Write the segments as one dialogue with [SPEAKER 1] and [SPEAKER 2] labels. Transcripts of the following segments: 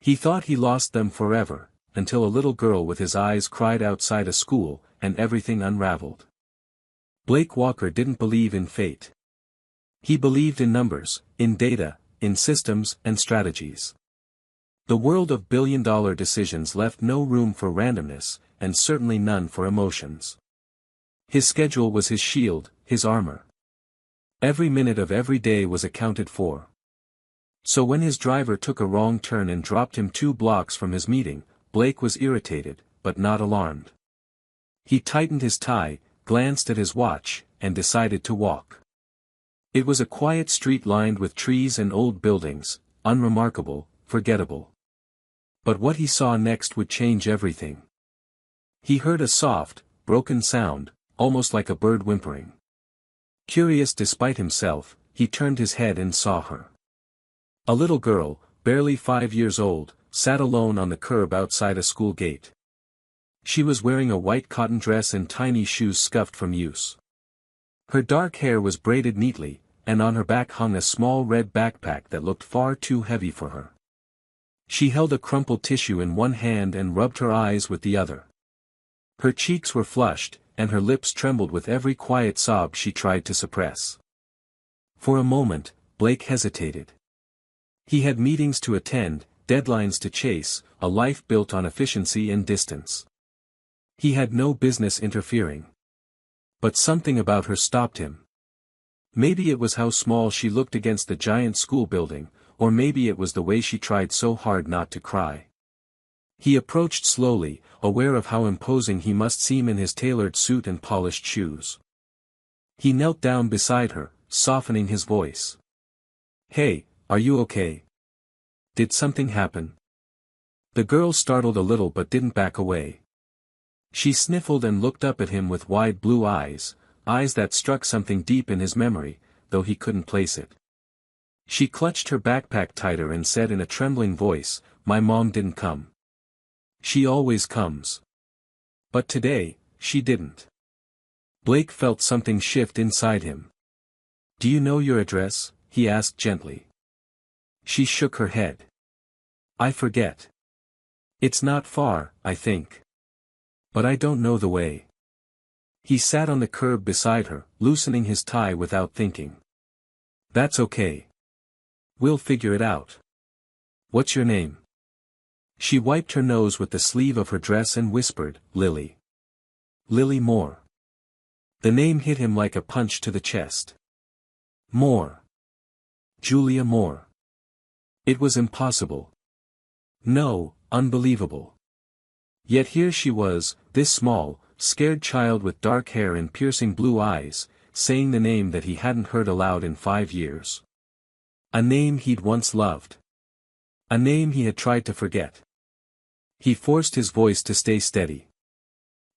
[SPEAKER 1] He thought he lost them forever, until a little girl with his eyes cried outside a school, and everything unraveled. Blake Walker didn't believe in fate. He believed in numbers, in data, in systems and strategies. The world of billion-dollar decisions left no room for randomness, and certainly none for emotions. His schedule was his shield, his armor. Every minute of every day was accounted for. So when his driver took a wrong turn and dropped him 2 blocks from his meeting, Blake was irritated, but not alarmed. He tightened his tie, glanced at his watch, and decided to walk. It was a quiet street lined with trees and old buildings, unremarkable, forgettable. But what he saw next would change everything. He heard a soft, broken sound, almost like a bird whimpering. Curious despite himself, he turned his head and saw her. A little girl, barely 5 years old, sat alone on the curb outside a school gate. She was wearing a white cotton dress and tiny shoes scuffed from use. Her dark hair was braided neatly, and on her back hung a small red backpack that looked far too heavy for her. She held a crumpled tissue in one hand and rubbed her eyes with the other. Her cheeks were flushed, and her lips trembled with every quiet sob she tried to suppress. For a moment, Blake hesitated. He had meetings to attend, deadlines to chase, a life built on efficiency and distance. He had no business interfering. But something about her stopped him. Maybe it was how small she looked against the giant school building, or maybe it was the way she tried so hard not to cry. He approached slowly, aware of how imposing he must seem in his tailored suit and polished shoes. He knelt down beside her, softening his voice. "Hey, are you okay? Did something happen?" The girl startled a little but didn't back away. She sniffled and looked up at him with wide blue eyes, eyes that struck something deep in his memory, though he couldn't place it. She clutched her backpack tighter and said in a trembling voice, "My mom didn't come. She always comes. But today, she didn't." Blake felt something shift inside him. "Do you know your address?" he asked gently. She shook her head. "I forget. It's not far, I think. But I don't know the way." He sat on the curb beside her, loosening his tie without thinking. "That's okay. We'll figure it out. What's your name?" She wiped her nose with the sleeve of her dress and whispered, "Lily. Lily Moore." The name hit him like a punch to the chest. Moore. Julia Moore. It was impossible. No, unbelievable. Yet here she was, this small, scared child with dark hair and piercing blue eyes, saying the name that he hadn't heard aloud in 5 years. A name he'd once loved. A name he had tried to forget. He forced his voice to stay steady.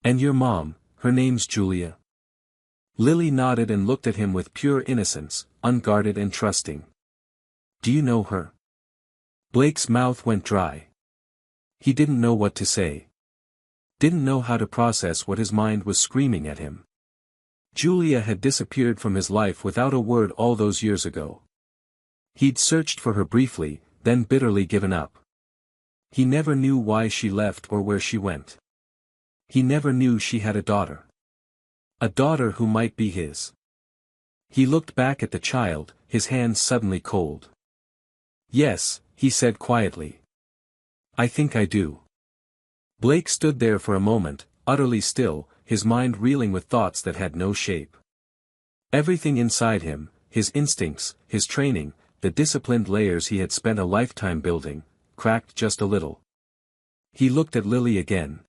[SPEAKER 1] "And your mom, her name's Julia?" Lily nodded and looked at him with pure innocence, unguarded and trusting. "Do you know her?" Blake's mouth went dry. He didn't know what to say. Didn't know how to process what his mind was screaming at him. Julia had disappeared from his life without a word all those years ago. He'd searched for her briefly, then bitterly given up. He never knew why she left or where she went. He never knew she had a daughter. A daughter who might be his. He looked back at the child, his hands suddenly cold. "Yes," he said quietly. "I think I do." Blake stood there for a moment, utterly still, his mind reeling with thoughts that had no shape. Everything inside him, his instincts, his training, the disciplined layers he had spent a lifetime building, cracked just a little. He looked at Lily again.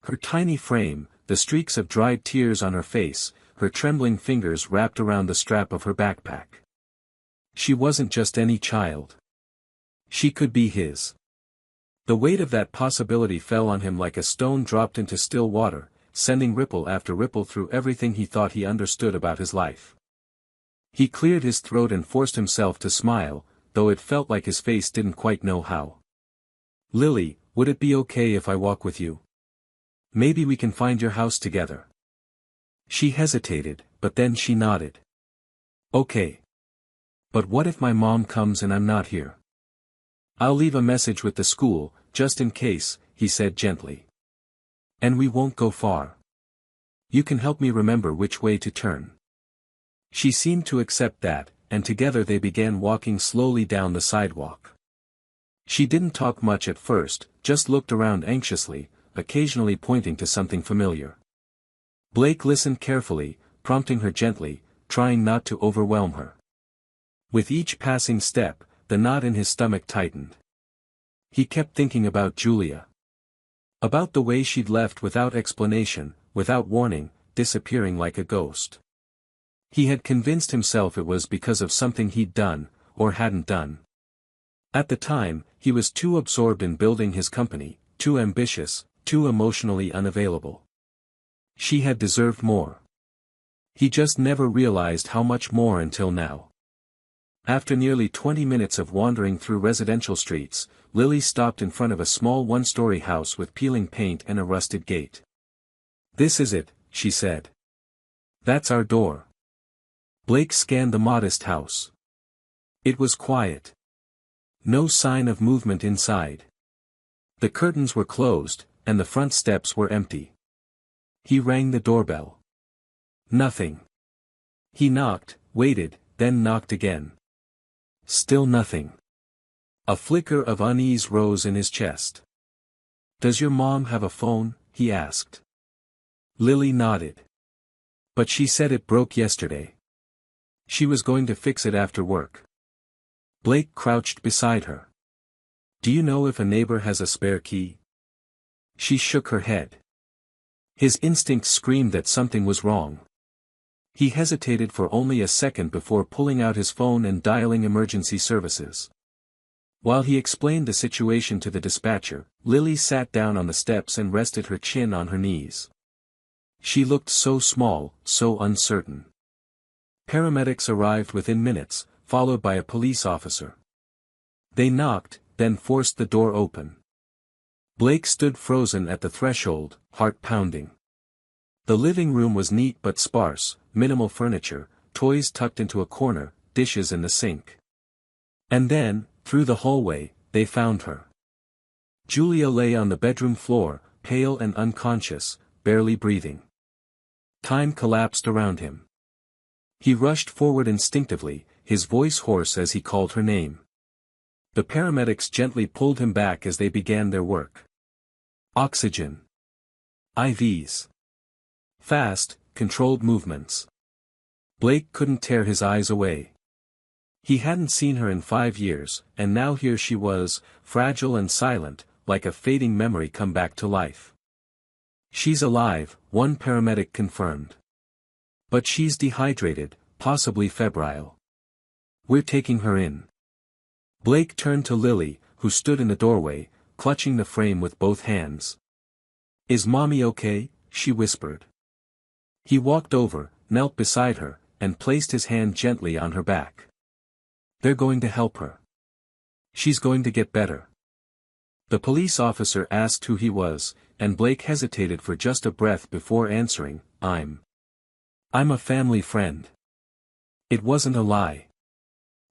[SPEAKER 1] Her tiny frame, the streaks of dried tears on her face, her trembling fingers wrapped around the strap of her backpack. She wasn't just any child. She could be his. The weight of that possibility fell on him like a stone dropped into still water, sending ripple after ripple through everything he thought he understood about his life. He cleared his throat and forced himself to smile, though it felt like his face didn't quite know how. "Lily, would it be okay if I walk with you? Maybe we can find your house together." She hesitated, but then she nodded. "Okay. But what if my mom comes and I'm not here?" "I'll leave a message with the school, just in case," he said gently. "And we won't go far. You can help me remember which way to turn." She seemed to accept that, and together they began walking slowly down the sidewalk. She didn't talk much at first, just looked around anxiously, occasionally pointing to something familiar. Blake listened carefully, prompting her gently, trying not to overwhelm her. With each passing step, the knot in his stomach tightened. He kept thinking about Julia. About the way she'd left without explanation, without warning, disappearing like a ghost. He had convinced himself it was because of something he'd done, or hadn't done. At the time, he was too absorbed in building his company, too ambitious, too emotionally unavailable. She had deserved more. He just never realized how much more until now. After nearly 20 minutes of wandering through residential streets, Lily stopped in front of a small one-story house with peeling paint and a rusted gate. "This is it," she said. "That's our door." Blake scanned the modest house. It was quiet. No sign of movement inside. The curtains were closed, and the front steps were empty. He rang the doorbell. Nothing. He knocked, waited, then knocked again. Still nothing. A flicker of unease rose in his chest. "Does your mom have a phone?" he asked. Lily nodded. "But she said it broke yesterday. She was going to fix it after work." Blake crouched beside her. "Do you know if a neighbor has a spare key?" She shook her head. His instincts screamed that something was wrong. He hesitated for only a second before pulling out his phone and dialing emergency services. While he explained the situation to the dispatcher, Lily sat down on the steps and rested her chin on her knees. She looked so small, so uncertain. Paramedics arrived within minutes, followed by a police officer. They knocked, then forced the door open. Blake stood frozen at the threshold, heart pounding. The living room was neat but sparse, minimal furniture, toys tucked into a corner, dishes in the sink. And then, through the hallway, they found her. Julia lay on the bedroom floor, pale and unconscious, barely breathing. Time collapsed around him. He rushed forward instinctively, his voice hoarse as he called her name. The paramedics gently pulled him back as they began their work. Oxygen. IVs. Fast, controlled movements. Blake couldn't tear his eyes away. He hadn't seen her in 5 years, and now here she was, fragile and silent, like a fading memory come back to life. "She's alive," one paramedic confirmed. "But she's dehydrated, possibly febrile. We're taking her in." Blake turned to Lily, who stood in the doorway, clutching the frame with both hands. "Is Mommy okay?" she whispered. He walked over, knelt beside her, and placed his hand gently on her back. "They're going to help her. She's going to get better." The police officer asked who he was, and Blake hesitated for just a breath before answering, I'm a family friend." It wasn't a lie.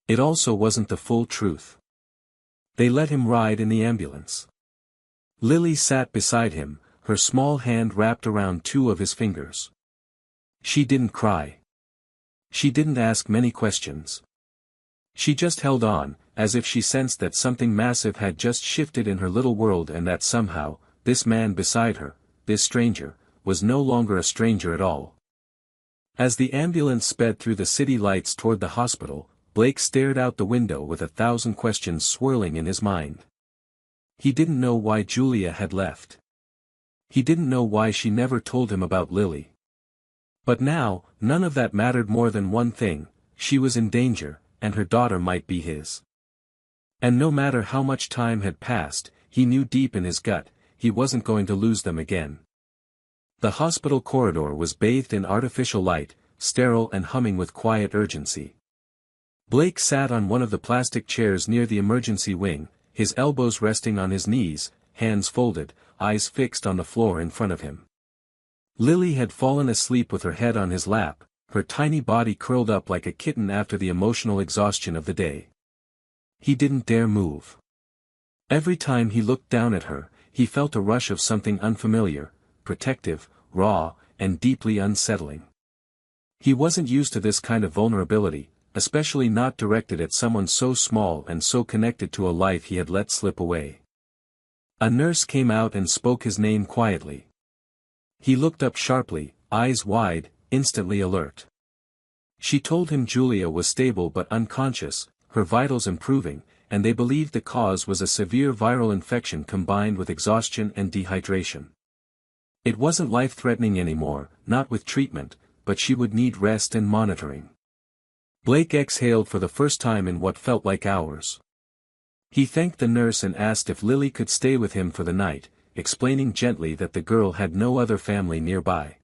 [SPEAKER 1] It also wasn't the full truth. They let him ride in the ambulance. Lily sat beside him, her small hand wrapped around 2 of his fingers. She didn't cry. She didn't ask many questions. She just held on, as if she sensed that something massive had just shifted in her little world and that somehow, this man beside her, this stranger, was no longer a stranger at all. As the ambulance sped through the city lights toward the hospital, Blake stared out the window with 1,000 questions swirling in his mind. He didn't know why Julia had left. He didn't know why she never told him about Lily. But now, none of that mattered more than one thing: she was in danger, and her daughter might be his. And no matter how much time had passed, he knew deep in his gut, he wasn't going to lose them again. The hospital corridor was bathed in artificial light, sterile and humming with quiet urgency. Blake sat on one of the plastic chairs near the emergency wing, his elbows resting on his knees, hands folded, eyes fixed on the floor in front of him. Lily had fallen asleep with her head on his lap, her tiny body curled up like a kitten after the emotional exhaustion of the day. He didn't dare move. Every time he looked down at her, he felt a rush of something unfamiliar, protective, raw, and deeply unsettling. He wasn't used to this kind of vulnerability, especially not directed at someone so small and so connected to a life he had let slip away. A nurse came out and spoke his name quietly. He looked up sharply, eyes wide, instantly alert. She told him Julia was stable but unconscious, her vitals improving, and they believed the cause was a severe viral infection combined with exhaustion and dehydration. It wasn't life-threatening anymore, not with treatment, but she would need rest and monitoring. Blake exhaled for the first time in what felt like hours. He thanked the nurse and asked if Lily could stay with him for the night, explaining gently that the girl had no other family nearby.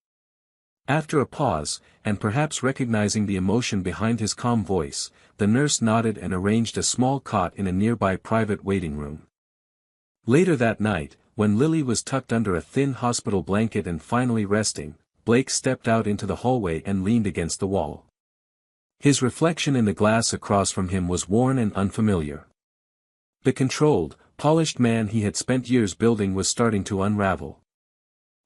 [SPEAKER 1] After a pause, and perhaps recognizing the emotion behind his calm voice, the nurse nodded and arranged a small cot in a nearby private waiting room. Later that night, when Lily was tucked under a thin hospital blanket and finally resting, Blake stepped out into the hallway and leaned against the wall. His reflection in the glass across from him was worn and unfamiliar. The controlled, polished man he had spent years building was starting to unravel.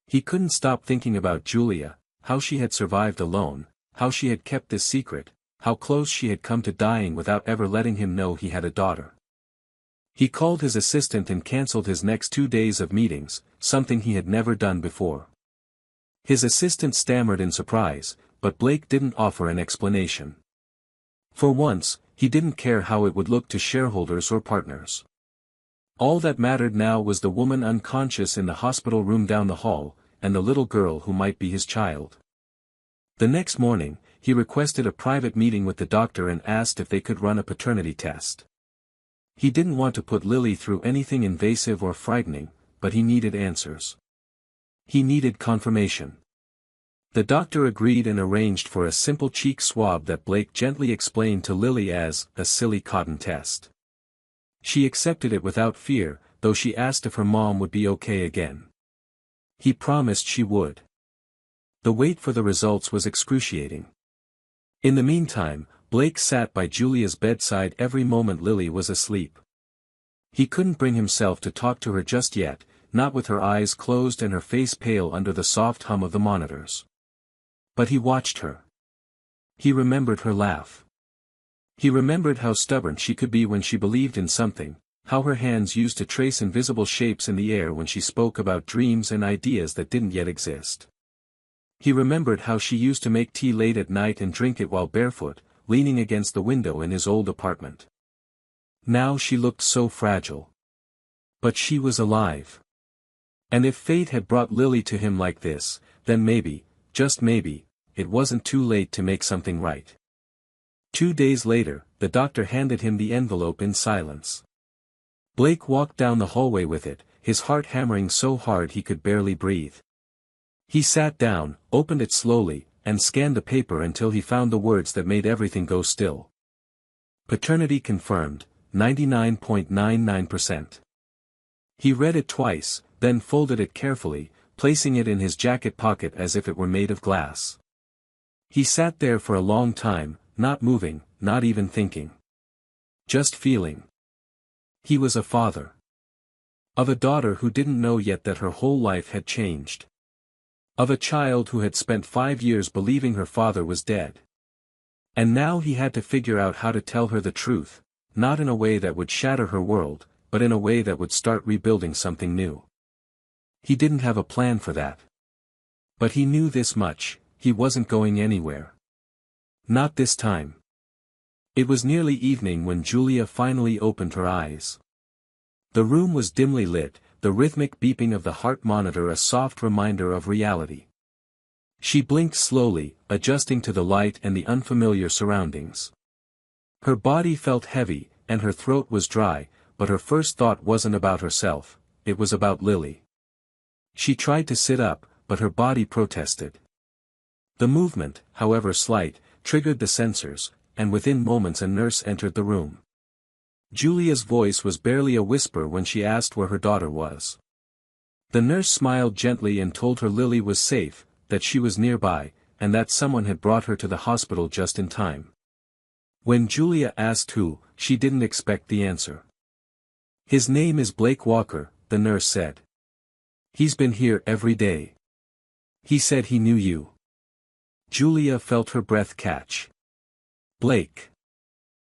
[SPEAKER 1] He couldn't stop thinking about Julia, how she had survived alone, how she had kept this secret, how close she had come to dying without ever letting him know he had a daughter. He called his assistant and cancelled his next 2 days of meetings, something he had never done before. His assistant stammered in surprise, but Blake didn't offer an explanation. For once, he didn't care how it would look to shareholders or partners. All that mattered now was the woman unconscious in the hospital room down the hall, and the little girl who might be his child. The next morning, he requested a private meeting with the doctor and asked if they could run a paternity test. He didn't want to put Lily through anything invasive or frightening, but he needed answers. He needed confirmation. The doctor agreed and arranged for a simple cheek swab that Blake gently explained to Lily as a silly cotton test. She accepted it without fear, though she asked if her mom would be okay again. He promised she would. The wait for the results was excruciating. In the meantime, Blake sat by Julia's bedside every moment Lily was asleep. He couldn't bring himself to talk to her just yet, not with her eyes closed and her face pale under the soft hum of the monitors. But he watched her. He remembered her laugh. He remembered how stubborn she could be when she believed in something, how her hands used to trace invisible shapes in the air when she spoke about dreams and ideas that didn't yet exist. He remembered how she used to make tea late at night and drink it while barefoot, leaning against the window in his old apartment. Now she looked so fragile. But she was alive. And if fate had brought Lily to him like this, then maybe, just maybe, it wasn't too late to make something right. 2 days later, the doctor handed him the envelope in silence. Blake walked down the hallway with it, his heart hammering so hard he could barely breathe. He sat down, opened it slowly, and scanned the paper until he found the words that made everything go still. Paternity confirmed, 99.99%. He read it twice, then folded it carefully, placing it in his jacket pocket as if it were made of glass. He sat there for a long time, not moving, not even thinking. Just feeling. He was a father. Of a daughter who didn't know yet that her whole life had changed. Of a child who had spent 5 years believing her father was dead. And now he had to figure out how to tell her the truth, not in a way that would shatter her world, but in a way that would start rebuilding something new. He didn't have a plan for that. But he knew this much, he wasn't going anywhere. Not this time. It was nearly evening when Julia finally opened her eyes. The room was dimly lit, the rhythmic beeping of the heart monitor a soft reminder of reality. She blinked slowly, adjusting to the light and the unfamiliar surroundings. Her body felt heavy, and her throat was dry, but her first thought wasn't about herself, it was about Lily. She tried to sit up, but her body protested. The movement, however slight, triggered the sensors, and within moments a nurse entered the room. Julia's voice was barely a whisper when she asked where her daughter was. The nurse smiled gently and told her Lily was safe, that she was nearby, and that someone had brought her to the hospital just in time. When Julia asked who, she didn't expect the answer. His name is Blake Walker, the nurse said. He's been here every day. He said he knew you. Julia felt her breath catch. Blake.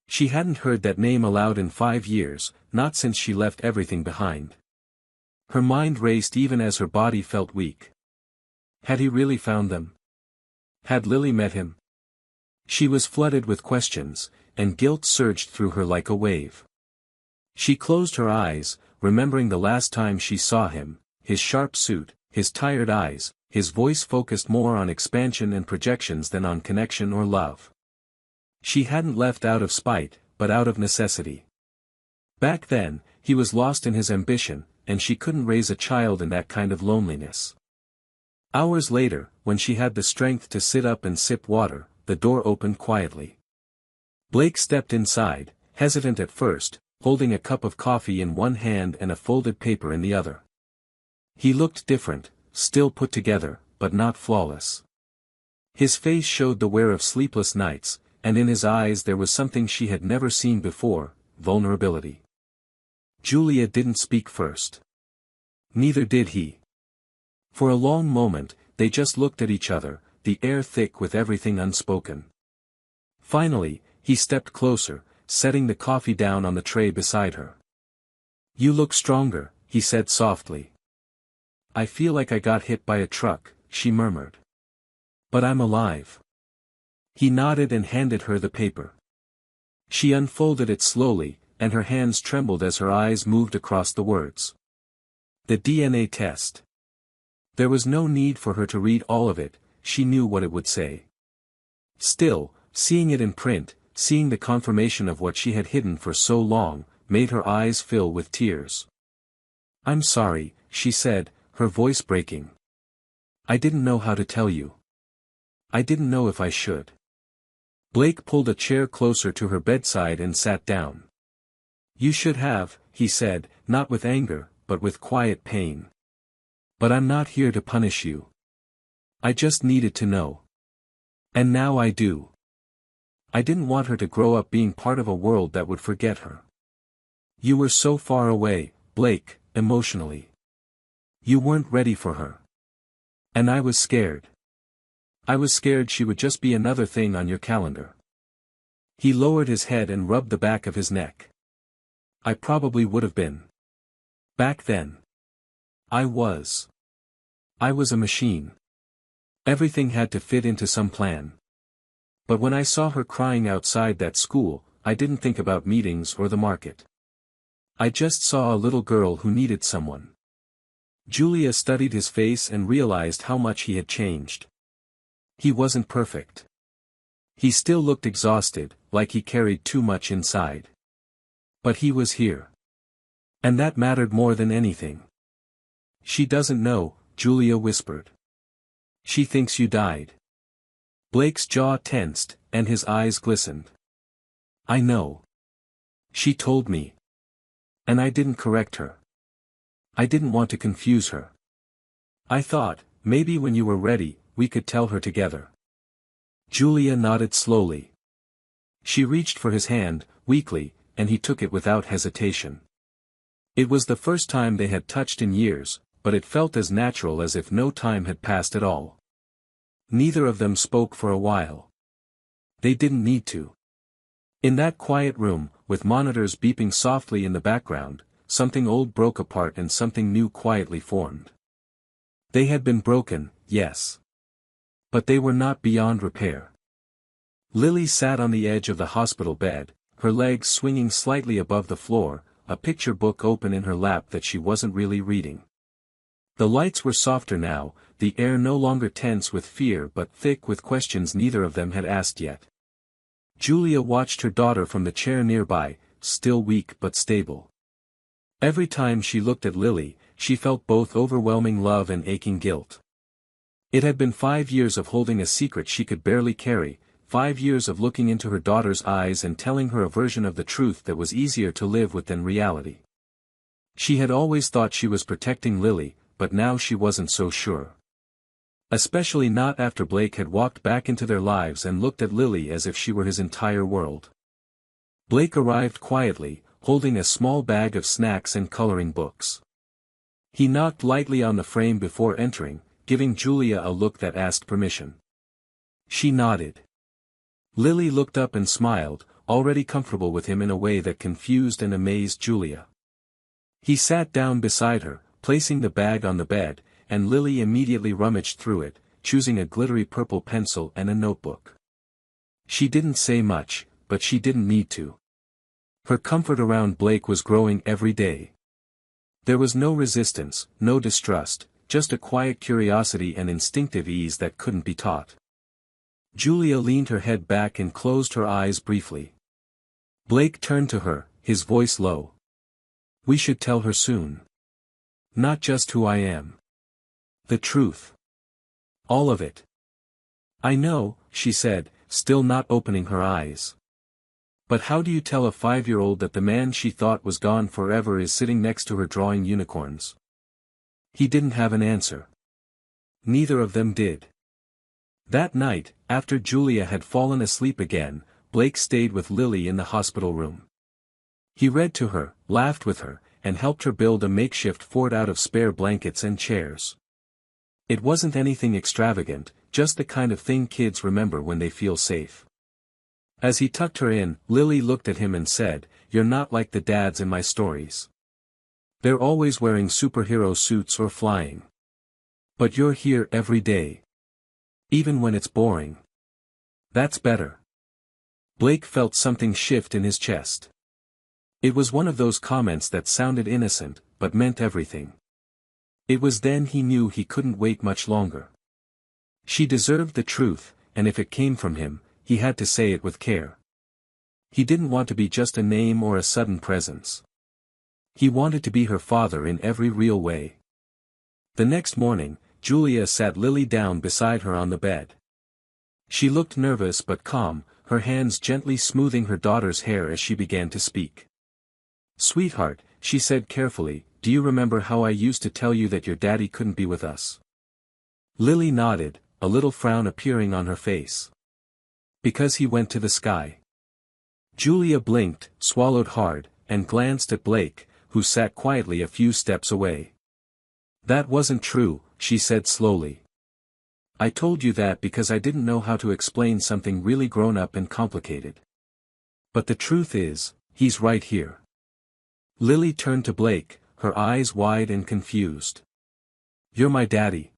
[SPEAKER 1] She hadn't heard that name aloud in 5 years, not since she left everything behind. Her mind raced even as her body felt weak. Had he really found them? Had Lily met him? She was flooded with questions, and guilt surged through her like a wave. She closed her eyes, remembering the last time she saw him, his sharp suit, his tired eyes, his voice focused more on expansion and projections than on connection or love. She hadn't left out of spite, but out of necessity. Back then, he was lost in his ambition, and she couldn't raise a child in that kind of loneliness. Hours later, when she had the strength to sit up and sip water, the door opened quietly. Blake stepped inside, hesitant at first, holding a cup of coffee in one hand and a folded paper in the other. He looked different, still put together, but not flawless. His face showed the wear of sleepless nights, and in his eyes there was something she had never seen before, vulnerability. Julia didn't speak first. Neither did he. For a long moment, they just looked at each other, the air thick with everything unspoken. Finally, he stepped closer, setting the coffee down on the tray beside her. "You look stronger," he said softly. "I feel like I got hit by a truck," she murmured. "But I'm alive." He nodded and handed her the paper. She unfolded it slowly, and her hands trembled as her eyes moved across the words. The DNA test. There was no need for her to read all of it, she knew what it would say. Still, seeing it in print, seeing the confirmation of what she had hidden for so long, made her eyes fill with tears. "I'm sorry," she said, her voice breaking. "I didn't know how to tell you. I didn't know if I should." Blake pulled a chair closer to her bedside and sat down. "You should have," he said, not with anger, but with quiet pain. "But I'm not here to punish you. I just needed to know. And now I do. I didn't want her to grow up being part of a world that would forget her. You were so far away, Blake, emotionally. You weren't ready for her. And I was scared. I was scared she would just be another thing on your calendar." He lowered his head and rubbed the back of his neck. "I probably would have been. Back then. I was a machine. Everything had to fit into some plan. But when I saw her crying outside that school, I didn't think about meetings or the market. I just saw a little girl who needed someone." Julia studied his face and realized how much he had changed. He wasn't perfect. He still looked exhausted, like he carried too much inside. But he was here. And that mattered more than anything. "She doesn't know," Julia whispered. "She thinks you died." Blake's jaw tensed, and his eyes glistened. "I know. She told me. And I didn't correct her. I didn't want to confuse her. I thought, maybe when you were ready, we could tell her together." Julia nodded slowly. She reached for his hand, weakly, and he took it without hesitation. It was the first time they had touched in years, but it felt as natural as if no time had passed at all. Neither of them spoke for a while. They didn't need to. In that quiet room, with monitors beeping softly in the background, something old broke apart and something new quietly formed. They had been broken, yes. But they were not beyond repair. Lily sat on the edge of the hospital bed, her legs swinging slightly above the floor, a picture book open in her lap that she wasn't really reading. The lights were softer now, the air no longer tense with fear but thick with questions neither of them had asked yet. Julia watched her daughter from the chair nearby, still weak but stable. Every time she looked at Lily, she felt both overwhelming love and aching guilt. It had been 5 years of holding a secret she could barely carry, 5 years of looking into her daughter's eyes and telling her a version of the truth that was easier to live with than reality. She had always thought she was protecting Lily, but now she wasn't so sure. Especially not after Blake had walked back into their lives and looked at Lily as if she were his entire world. Blake arrived quietly, holding a small bag of snacks and coloring books. He knocked lightly on the frame before entering, giving Julia a look that asked permission. She nodded. Lily looked up and smiled, already comfortable with him in a way that confused and amazed Julia. He sat down beside her, placing the bag on the bed, and Lily immediately rummaged through it, choosing a glittery purple pencil and a notebook. She didn't say much, but she didn't need to. Her comfort around Blake was growing every day. There was no resistance, no distrust, just a quiet curiosity and instinctive ease that couldn't be taught. Julia leaned her head back and closed her eyes briefly. Blake turned to her, his voice low. We should tell her soon. Not just who I am. The truth. All of it. I know, she said, still not opening her eyes. But how do you tell a 5-year-old that the man she thought was gone forever is sitting next to her drawing unicorns? He didn't have an answer. Neither of them did. That night, after Julia had fallen asleep again, Blake stayed with Lily in the hospital room. He read to her, laughed with her, and helped her build a makeshift fort out of spare blankets and chairs. It wasn't anything extravagant, just the kind of thing kids remember when they feel safe. As he tucked her in, Lily looked at him and said, "You're not like the dads in my stories. They're always wearing superhero suits or flying. But you're here every day. Even when it's boring. That's better." Blake felt something shift in his chest. It was one of those comments that sounded innocent, but meant everything. It was then he knew he couldn't wait much longer. She deserved the truth, and if it came from him, he had to say it with care. He didn't want to be just a name or a sudden presence. He wanted to be her father in every real way. The next morning, Julia sat Lily down beside her on the bed. She looked nervous but calm, her hands gently smoothing her daughter's hair as she began to speak. "Sweetheart," she said carefully, "do you remember how I used to tell you that your daddy couldn't be with us?" Lily nodded, a little frown appearing on her face. "Because he went to the sky." Julia blinked, swallowed hard, and glanced at Blake, who sat quietly a few steps away. "That wasn't true," she said slowly. "I told you that because I didn't know how to explain something really grown up and complicated. But the truth is, he's right here." Lily turned to Blake, her eyes wide and confused. "You're my daddy."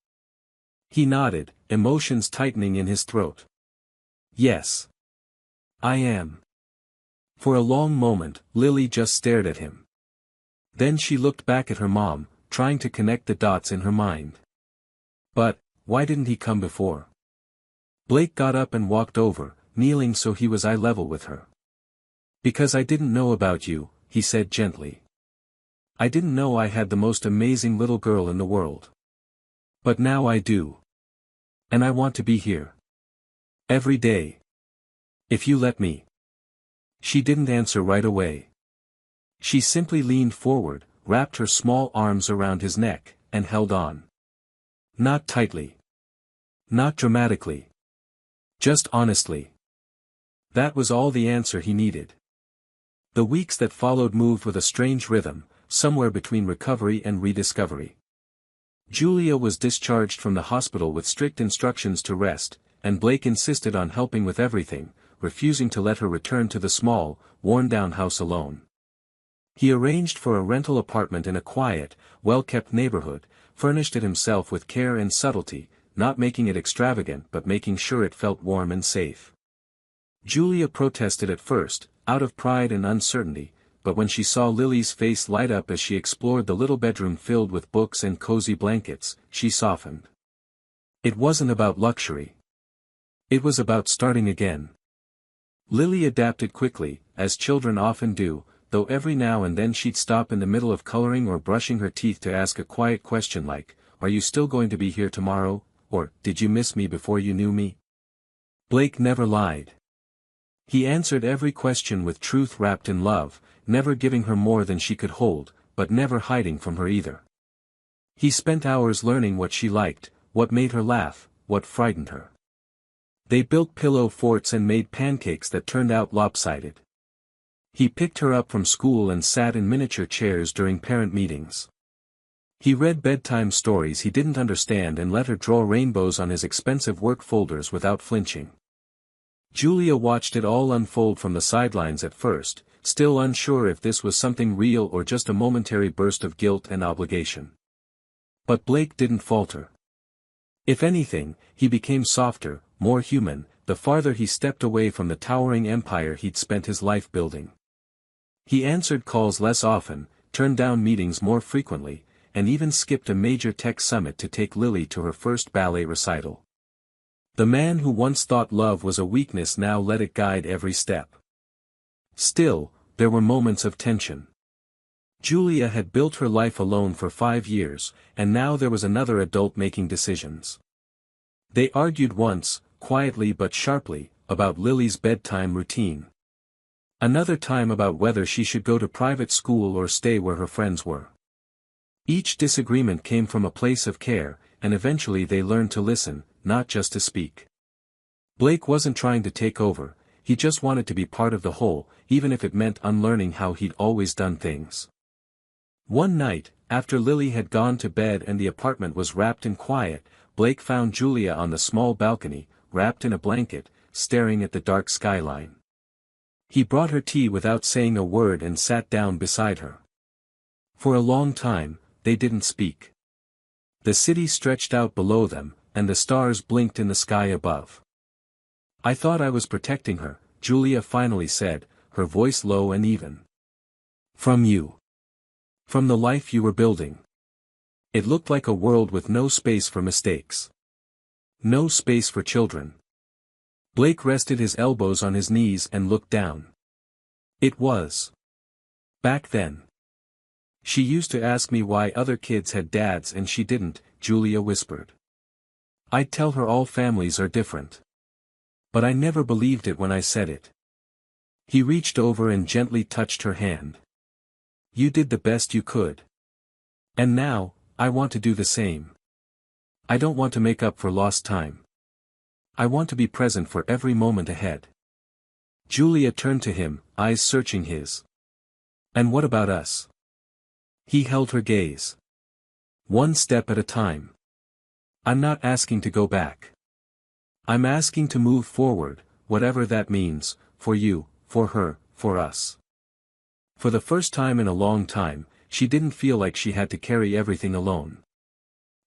[SPEAKER 1] He nodded, emotions tightening in his throat. "Yes. I am." For a long moment, Lily just stared at him. Then she looked back at her mom, trying to connect the dots in her mind. "But, why didn't he come before?" Blake got up and walked over, kneeling so he was eye level with her. "Because I didn't know about you," he said gently. "I didn't know I had the most amazing little girl in the world. But now I do. And I want to be here. Every day. If you let me." She didn't answer right away. She simply leaned forward, wrapped her small arms around his neck, and held on. Not tightly. Not dramatically. Just honestly. That was all the answer he needed. The weeks that followed moved with a strange rhythm, somewhere between recovery and rediscovery. Julia was discharged from the hospital with strict instructions to rest, and Blake insisted on helping with everything, refusing to let her return to the small, worn-down house alone. He arranged for a rental apartment in a quiet, well-kept neighborhood, furnished it himself with care and subtlety, not making it extravagant but making sure it felt warm and safe. Julia protested at first, out of pride and uncertainty, but when she saw Lily's face light up as she explored the little bedroom filled with books and cozy blankets, she softened. It wasn't about luxury. It was about starting again. Lily adapted quickly, as children often do, though every now and then she'd stop in the middle of coloring or brushing her teeth to ask a quiet question like, "Are you still going to be here tomorrow?" or "Did you miss me before you knew me?" Blake never lied. He answered every question with truth wrapped in love, never giving her more than she could hold, but never hiding from her either. He spent hours learning what she liked, what made her laugh, what frightened her. They built pillow forts and made pancakes that turned out lopsided. He picked her up from school and sat in miniature chairs during parent meetings. He read bedtime stories he didn't understand and let her draw rainbows on his expensive work folders without flinching. Julia watched it all unfold from the sidelines at first, still unsure if this was something real or just a momentary burst of guilt and obligation. But Blake didn't falter. If anything, he became softer, more human, the farther he stepped away from the towering empire he'd spent his life building. He answered calls less often, turned down meetings more frequently, and even skipped a major tech summit to take Lily to her first ballet recital. The man who once thought love was a weakness now let it guide every step. Still, there were moments of tension. Julia had built her life alone for 5 years, and now there was another adult making decisions. They argued once, quietly but sharply, about Lily's bedtime routine. Another time about whether she should go to private school or stay where her friends were. Each disagreement came from a place of care, and eventually they learned to listen, not just to speak. Blake wasn't trying to take over, he just wanted to be part of the whole, even if it meant unlearning how he'd always done things. One night, after Lily had gone to bed and the apartment was wrapped in quiet, Blake found Julia on the small balcony, wrapped in a blanket, staring at the dark skyline. He brought her tea without saying a word and sat down beside her. For a long time, they didn't speak. The city stretched out below them, and the stars blinked in the sky above. "I thought I was protecting her," Julia finally said, her voice low and even. "From you. From the life you were building." It looked like a world with no space for mistakes. No space for children. Blake rested his elbows on his knees and looked down. "It was. Back then. She used to ask me why other kids had dads and she didn't," Julia whispered. "I'd tell her all families are different. But I never believed it when I said it." He reached over and gently touched her hand. "You did the best you could. And now, I want to do the same. I don't want to make up for lost time. I want to be present for every moment ahead." Julia turned to him, eyes searching his. "And what about us?" He held her gaze. "One step at a time. I'm not asking to go back. I'm asking to move forward, whatever that means, for you, for her, for us." For the first time in a long time, she didn't feel like she had to carry everything alone.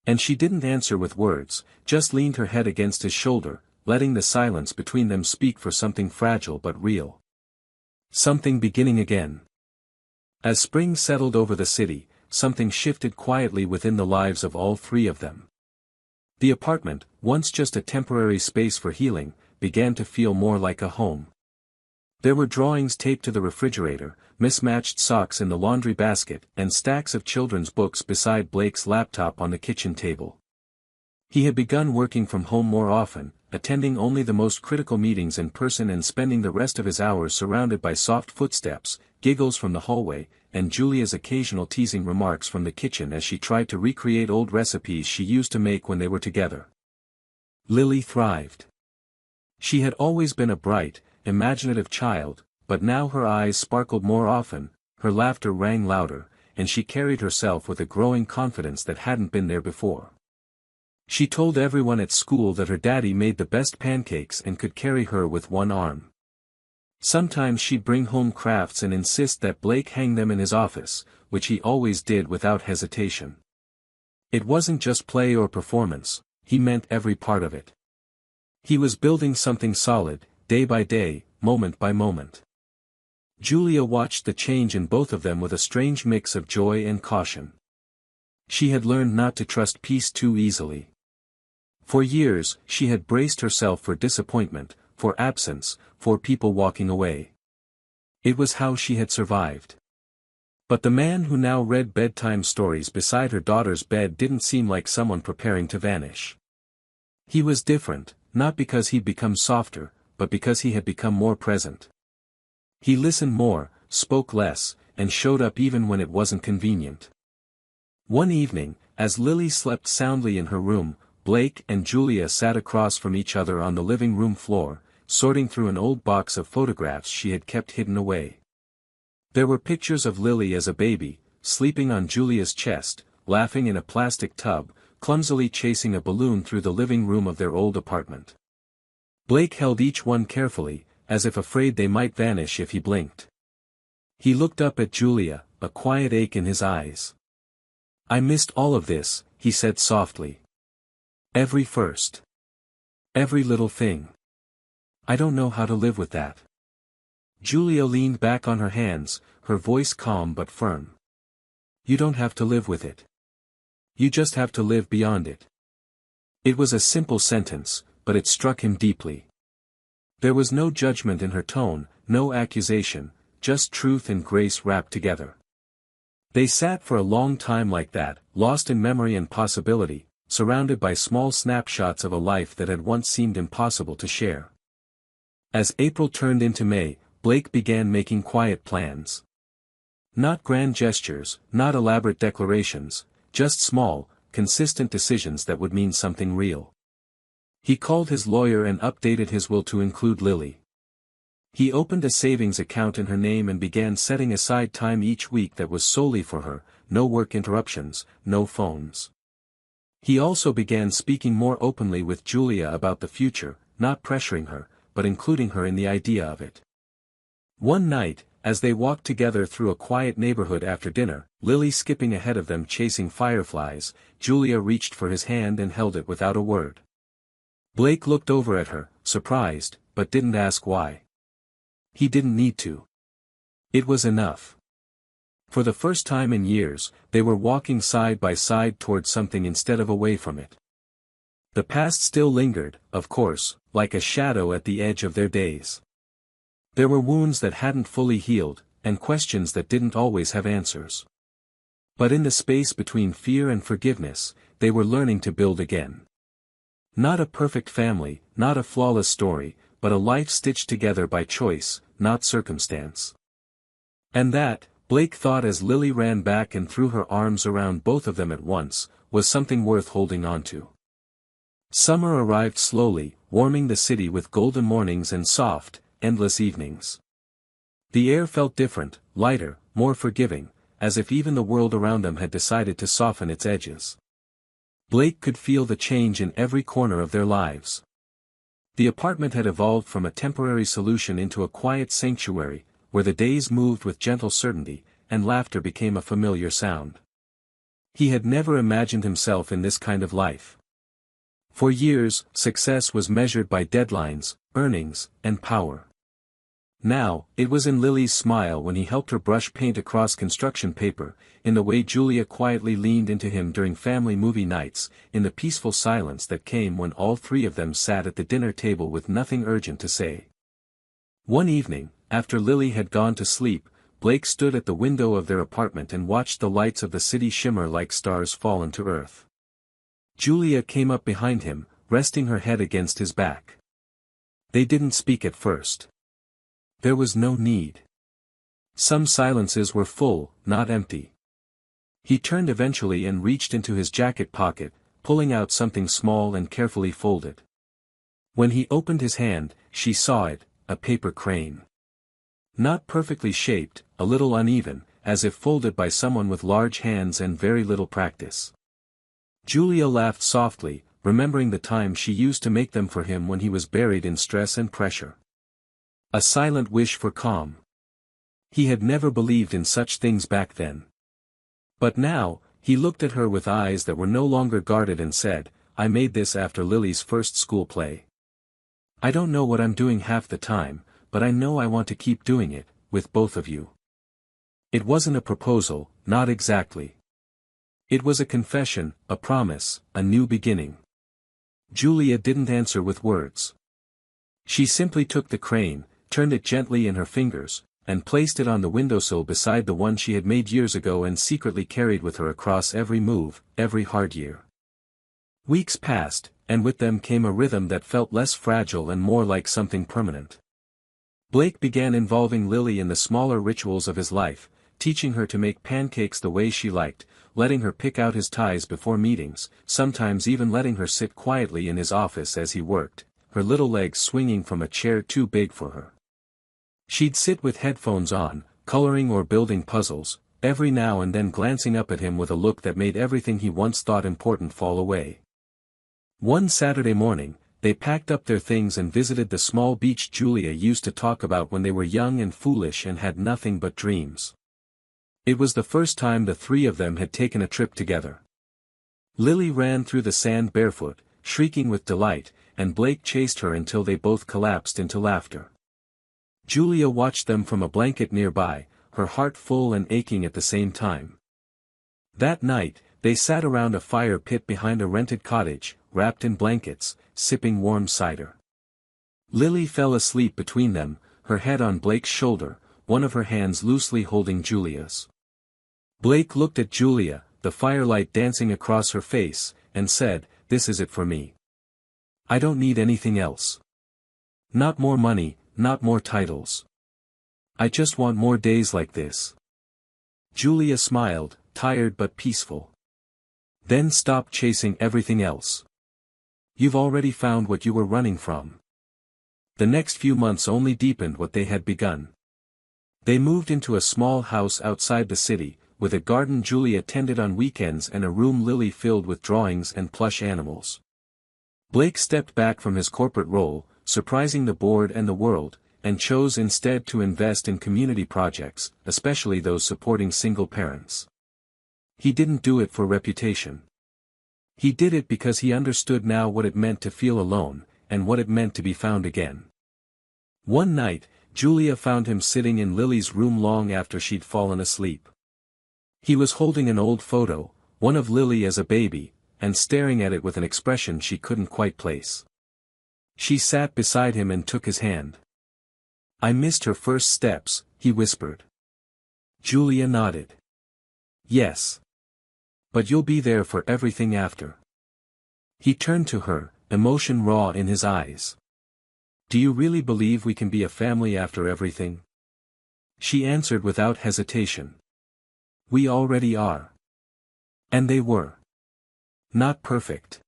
[SPEAKER 1] And she didn't answer with words, just leaned her head against his shoulder, letting the silence between them speak for something fragile but real. Something beginning again. As spring settled over the city, something shifted quietly within the lives of all three of them. The apartment, once just a temporary space for healing, began to feel more like a home. There were drawings taped to the refrigerator, mismatched socks in the laundry basket, and stacks of children's books beside Blake's laptop on the kitchen table. He had begun working from home more often, attending only the most critical meetings in person and spending the rest of his hours surrounded by soft footsteps, giggles from the hallway, and Julia's occasional teasing remarks from the kitchen as she tried to recreate old recipes she used to make when they were together. Lily thrived. She had always been a bright, imaginative child, but now her eyes sparkled more often, her laughter rang louder, and she carried herself with a growing confidence that hadn't been there before. She told everyone at school that her daddy made the best pancakes and could carry her with one arm. Sometimes she'd bring home crafts and insist that Blake hang them in his office, which he always did without hesitation. It wasn't just play or performance, he meant every part of it. He was building something solid, day by day, moment by moment. Julia watched the change in both of them with a strange mix of joy and caution. She had learned not to trust peace too easily. For years, she had braced herself for disappointment, for absence, for people walking away. It was how she had survived. But the man who now read bedtime stories beside her daughter's bed didn't seem like someone preparing to vanish. He was different, not because he'd become softer, but because he had become more present. He listened more, spoke less, and showed up even when it wasn't convenient. One evening, as Lily slept soundly in her room, Blake and Julia sat across from each other on the living room floor, sorting through an old box of photographs she had kept hidden away. There were pictures of Lily as a baby, sleeping on Julia's chest, laughing in a plastic tub, clumsily chasing a balloon through the living room of their old apartment. Blake held each one carefully, as if afraid they might vanish if he blinked. He looked up at Julia, a quiet ache in his eyes. "I missed all of this," he said softly. "Every first. Every little thing. I don't know how to live with that." Julia leaned back on her hands, her voice calm but firm. "You don't have to live with it. You just have to live beyond it." It was a simple sentence, but it struck him deeply. There was no judgment in her tone, no accusation, just truth and grace wrapped together. They sat for a long time like that, lost in memory and possibility, surrounded by small snapshots of a life that had once seemed impossible to share. As April turned into May, Blake began making quiet plans. Not grand gestures, not elaborate declarations, just small, consistent decisions that would mean something real. He called his lawyer and updated his will to include Lily. He opened a savings account in her name and began setting aside time each week that was solely for her, no work interruptions, no phones. He also began speaking more openly with Julia about the future, not pressuring her, but including her in the idea of it. One night, as they walked together through a quiet neighborhood after dinner, Lily skipping ahead of them chasing fireflies, Julia reached for his hand and held it without a word. Blake looked over at her, surprised, but didn't ask why. He didn't need to. It was enough. For the first time in years, they were walking side by side toward something instead of away from it. The past still lingered, of course, like a shadow at the edge of their days. There were wounds that hadn't fully healed, and questions that didn't always have answers. But in the space between fear and forgiveness, they were learning to build again. Not a perfect family, not a flawless story, but a life stitched together by choice, not circumstance. And that, Blake thought as Lily ran back and threw her arms around both of them at once, was something worth holding on to. Summer arrived slowly, warming the city with golden mornings and soft, endless evenings. The air felt different, lighter, more forgiving, as if even the world around them had decided to soften its edges. Blake could feel the change in every corner of their lives. The apartment had evolved from a temporary solution into a quiet sanctuary, where the days moved with gentle certainty, and laughter became a familiar sound. He had never imagined himself in this kind of life. For years, success was measured by deadlines, earnings, and power. Now, it was in Lily's smile when he helped her brush paint across construction paper, in the way Julia quietly leaned into him during family movie nights, in the peaceful silence that came when all three of them sat at the dinner table with nothing urgent to say. One evening, after Lily had gone to sleep, Blake stood at the window of their apartment and watched the lights of the city shimmer like stars fallen to earth. Julia came up behind him, resting her head against his back. They didn't speak at first. There was no need. Some silences were full, not empty. He turned eventually and reached into his jacket pocket, pulling out something small and carefully folded. When he opened his hand, she saw it, a paper crane. Not perfectly shaped, a little uneven, as if folded by someone with large hands and very little practice. Julia laughed softly, remembering the time she used to make them for him when he was buried in stress and pressure. A silent wish for calm. He had never believed in such things back then. But now, he looked at her with eyes that were no longer guarded and said, "I made this after Lily's first school play. I don't know what I'm doing half the time, but I know I want to keep doing it, with both of you." It wasn't a proposal, not exactly. It was a confession, a promise, a new beginning. Julia didn't answer with words. She simply took the crane, turned it gently in her fingers, and placed it on the windowsill beside the one she had made years ago and secretly carried with her across every move, every hard year. Weeks passed, and with them came a rhythm that felt less fragile and more like something permanent. Blake began involving Lily in the smaller rituals of his life, teaching her to make pancakes the way she liked, letting her pick out his ties before meetings, sometimes even letting her sit quietly in his office as he worked, her little legs swinging from a chair too big for her. She'd sit with headphones on, coloring or building puzzles, every now and then glancing up at him with a look that made everything he once thought important fall away. One Saturday morning, they packed up their things and visited the small beach Julia used to talk about when they were young and foolish and had nothing but dreams. It was the first time the three of them had taken a trip together. Lily ran through the sand barefoot, shrieking with delight, and Blake chased her until they both collapsed into laughter. Julia watched them from a blanket nearby, her heart full and aching at the same time. That night, they sat around a fire pit behind a rented cottage, wrapped in blankets, sipping warm cider. Lily fell asleep between them, her head on Blake's shoulder, one of her hands loosely holding Julia's. Blake looked at Julia, the firelight dancing across her face, and said, "This is it for me. I don't need anything else. Not more money, not more titles. I just want more days like this." Julia smiled, tired but peaceful. "Then stop chasing everything else. You've already found what you were running from." The next few months only deepened what they had begun. They moved into a small house outside the city, with a garden Julia tended on weekends and a room Lily filled with drawings and plush animals. Blake stepped back from his corporate role, surprising the board and the world, and chose instead to invest in community projects, especially those supporting single parents. He didn't do it for reputation. He did it because he understood now what it meant to feel alone, and what it meant to be found again. One night, Julia found him sitting in Lily's room long after she'd fallen asleep. He was holding an old photo, one of Lily as a baby, and staring at it with an expression she couldn't quite place. She sat beside him and took his hand. "I missed her first steps," he whispered. Julia nodded. "Yes. But you'll be there for everything after." He turned to her, emotion raw in his eyes. "Do you really believe we can be a family after everything?" She answered without hesitation. "We already are." And they were. Not perfect.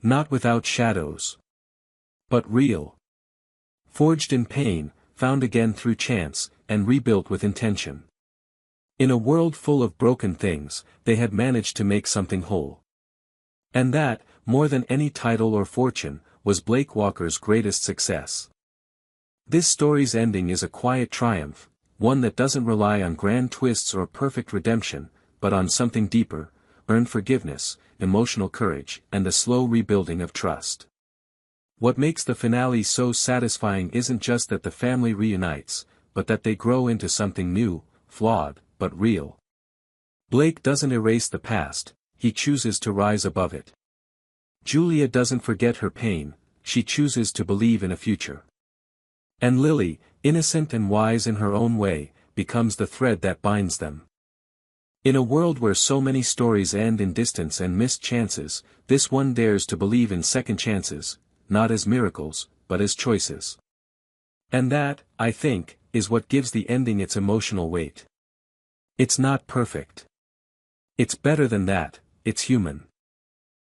[SPEAKER 1] Not without shadows. But real. Forged in pain, found again through chance, and rebuilt with intention. In a world full of broken things, they had managed to make something whole. And that, more than any title or fortune, was Blake Walker's greatest success. This story's ending is a quiet triumph, one that doesn't rely on grand twists or perfect redemption, but on something deeper, earned forgiveness, emotional courage, and the slow rebuilding of trust. What makes the finale so satisfying isn't just that the family reunites, but that they grow into something new, flawed, but real. Blake doesn't erase the past, he chooses to rise above it. Julia doesn't forget her pain, she chooses to believe in a future. And Lily, innocent and wise in her own way, becomes the thread that binds them. In a world where so many stories end in distance and missed chances, this one dares to believe in second chances, not as miracles, but as choices. And that, I think, is what gives the ending its emotional weight. It's not perfect. It's better than that, it's human.